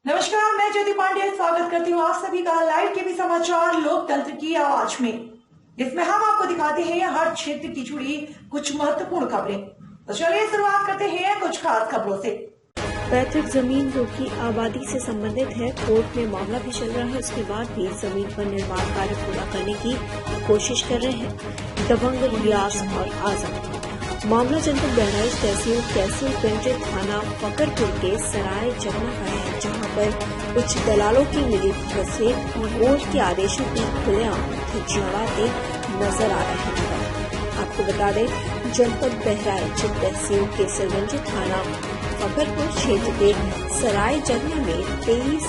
नमस्कार, मैं ज्योति पांडे स्वागत करती हूँ आप सभी का लाइव टीवी समाचार लोकतंत्र की आवाज में। इसमें हम आपको दिखाते हैं हर क्षेत्र की जुड़ी कुछ महत्वपूर्ण खबरें। तो चलिए शुरुआत करते हैं कुछ खास खबरों से। पैतृक जमीन जो कि आबादी से संबंधित है, कोर्ट में मामला भी चल रहा है। उसके बाद भी जमीन पर निर्माण कार्य पूरा करने की कोशिश कर रहे हैं दबंग रियाज और आजम। मामला जनपद बहराइच तहसील कैसरगंज थाना फकरपुर के सराय जगना का है, जहां पर कुछ दलालों की मिली भगत से कोर्ट के आदेशों की खुलेआम धज्जियां उड़ाते नजर आ रहे हैं। आपको बता दें, जनपद बहराइच तहसील कैसरगंज थाना फकरपुर क्षेत्र के सराय जगना में 23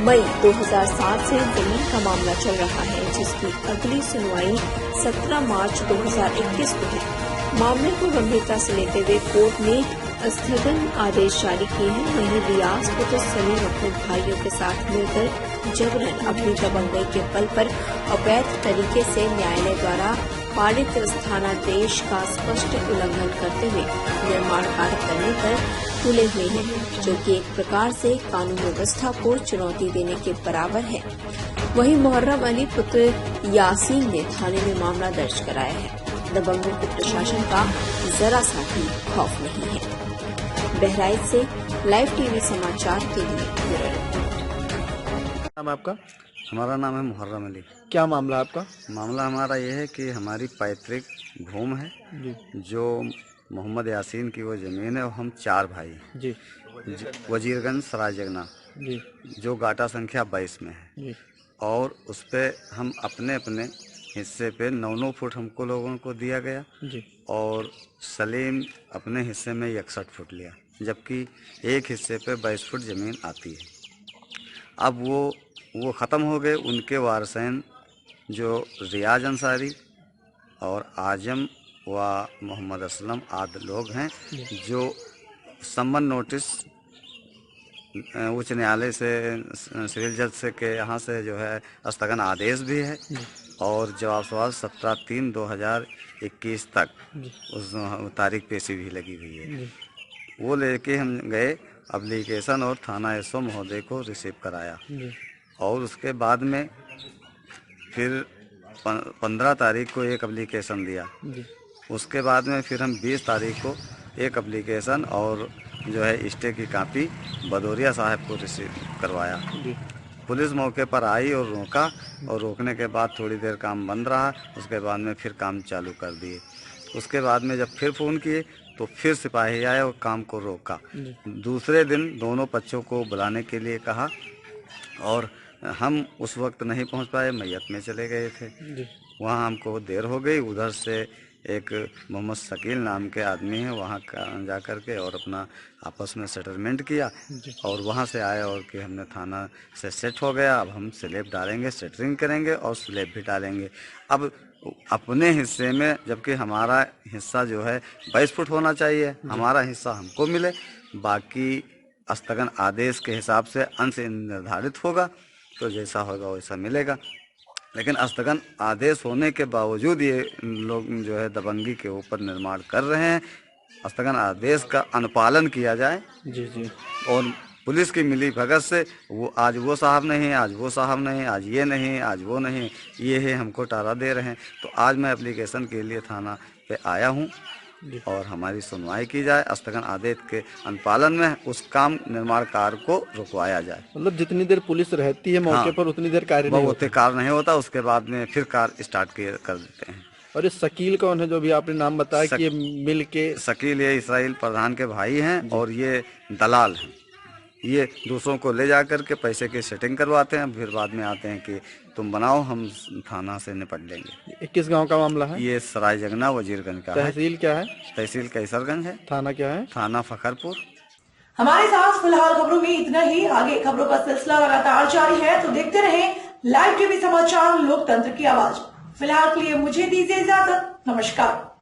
मई 2007 से जमीन का मामला चल रहा है, जिसकी अगली सुनवाई 17 मार्च 2021 को है। मामले को गंभीरता से लेते हुए कोर्ट ने स्थगन आदेश जारी किए हैं। वहीं रियाज पुत्र सलीम अपने भाइयों के साथ मिलकर जबरन अपनी दबंगई के बल पर अवैध तरीके से न्यायालय द्वारा पारित स्थानादेश का स्पष्ट उल्लंघन करते हुए निर्माण कार्य करने पर तुले हुए हैं, जो कि एक प्रकार से कानून व्यवस्था को चुनौती देने के बराबर है। वहीं मुहर्रम अली पुत्र यासीन ने थाने में मामला दर्ज कराया है। दबंगों को प्रशासन का जरा सा भी खौफ नहीं है। बहराइच से लाइव टीवी समाचार के लिए नाम आपका? हमारा नाम है मुहर्रम अली। क्या मामला आपका? मामला हमारा ये है कि हमारी पैतृक भूमि है जी जो मोहम्मद यासीन की वो ज़मीन है और हम 4 भाई जी वजीरगंज सराय जगना जी जो गाटा संख्या 22 में है, जी और उस पे हम अपने अपने हिस्से पे 9-9 फुट हमको लोगों को दिया गया जी और सलीम अपने हिस्से में 61 फुट लिया, जबकि एक हिस्से पे 22 फुट ज़मीन आती है। अब वो ख़त्म हो गए। उनके वारसैन जो रियाज अंसारी और आजम व मोहम्मद असलम आदि लोग हैं, जो सम्मन नोटिस उच्च न्यायालय से सिविल जज से के यहाँ से जो है स्थगन आदेश भी है और जवाब सवाल 17/3/2021 तक उस तारीख पेशी भी लगी हुई है। वो लेके हम गए एप्लीकेशन और थाना एसओ महोदय को रिसीव कराया और उसके बाद में फिर 15 तारीख को एक एप्लीकेशन दिया। उसके बाद में फिर हम 20 तारीख को एक एप्लीकेशन और जो है स्टे की कापी भदौरिया साहब को रिसीव करवाया। पुलिस मौके पर आई और रोका, और रोकने के बाद थोड़ी देर काम बंद रहा। उसके बाद में फिर काम चालू कर दिए। उसके बाद में जब फिर फ़ोन किए तो फिर सिपाही आए और काम को रोका। दूसरे दिन दोनों पक्षों को बुलाने के लिए कहा और हम उस वक्त नहीं पहुंच पाए, मैयत में चले गए थे। वहाँ हमको देर हो गई। उधर से एक मोहम्मद शकील नाम के आदमी है, वहाँ जा कर के और अपना आपस में सेटलमेंट किया और वहाँ से आए और कि हमने थाना से सेट हो गया। अब हम स्लैब डालेंगे, सेटरिंग करेंगे और स्लैब भी डालेंगे। अब अपने हिस्से में, जबकि हमारा हिस्सा जो है 22 फुट होना चाहिए, हमारा हिस्सा हमको मिले। बाकी स्थगन आदेश के हिसाब से अंश निर्धारित होगा, तो जैसा होगा वैसा मिलेगा। लेकिन स्थगन आदेश होने के बावजूद ये लोग जो है दबंगी के ऊपर निर्माण कर रहे हैं। स्थगन आदेश का अनुपालन किया जाए। जी और पुलिस की मिली भगत से वो आज वो साहब नहीं, आज वो साहब नहीं, आज ये नहीं, आज वो नहीं, ये है हमको टारा दे रहे हैं। तो आज मैं एप्लीकेशन के लिए थाना पे आया हूँ और हमारी सुनवाई की जाए। स्थगन आदेश के अनुपालन में उस काम निर्माण कार्य को रुकवाया जाए। मतलब जितनी देर पुलिस रहती है मौके पर उतनी देर कार्य नहीं होता। कार्य नहीं होता, उसके बाद में फिर कार्य स्टार्ट कर देते हैं। और ये शकील कौन है जो भी आपने नाम बताया कि ये मिल के? शकील ये इसराइल प्रधान के भाई हैं और ये दलाल हैं। ये दूसरों को ले जा कर के पैसे की सेटिंग करवाते हैं, फिर बाद में आते हैं कि तुम बनाओ, हम थाना से निपट लेंगे। किस गांव का मामला है? ये सराय जगना वजीरगंज का है। तहसील क्या है? तहसील कैसरगंज है। थाना क्या है? थाना फखरपुर। हमारे साथ फिलहाल खबरों में इतना ही। आगे खबरों का सिलसिला लगातार जारी है, तो देखते रहें लाइव टीवी समाचार लोकतंत्र की आवाज। फिलहाल के लिए मुझे दीजिए इजाजत। नमस्कार।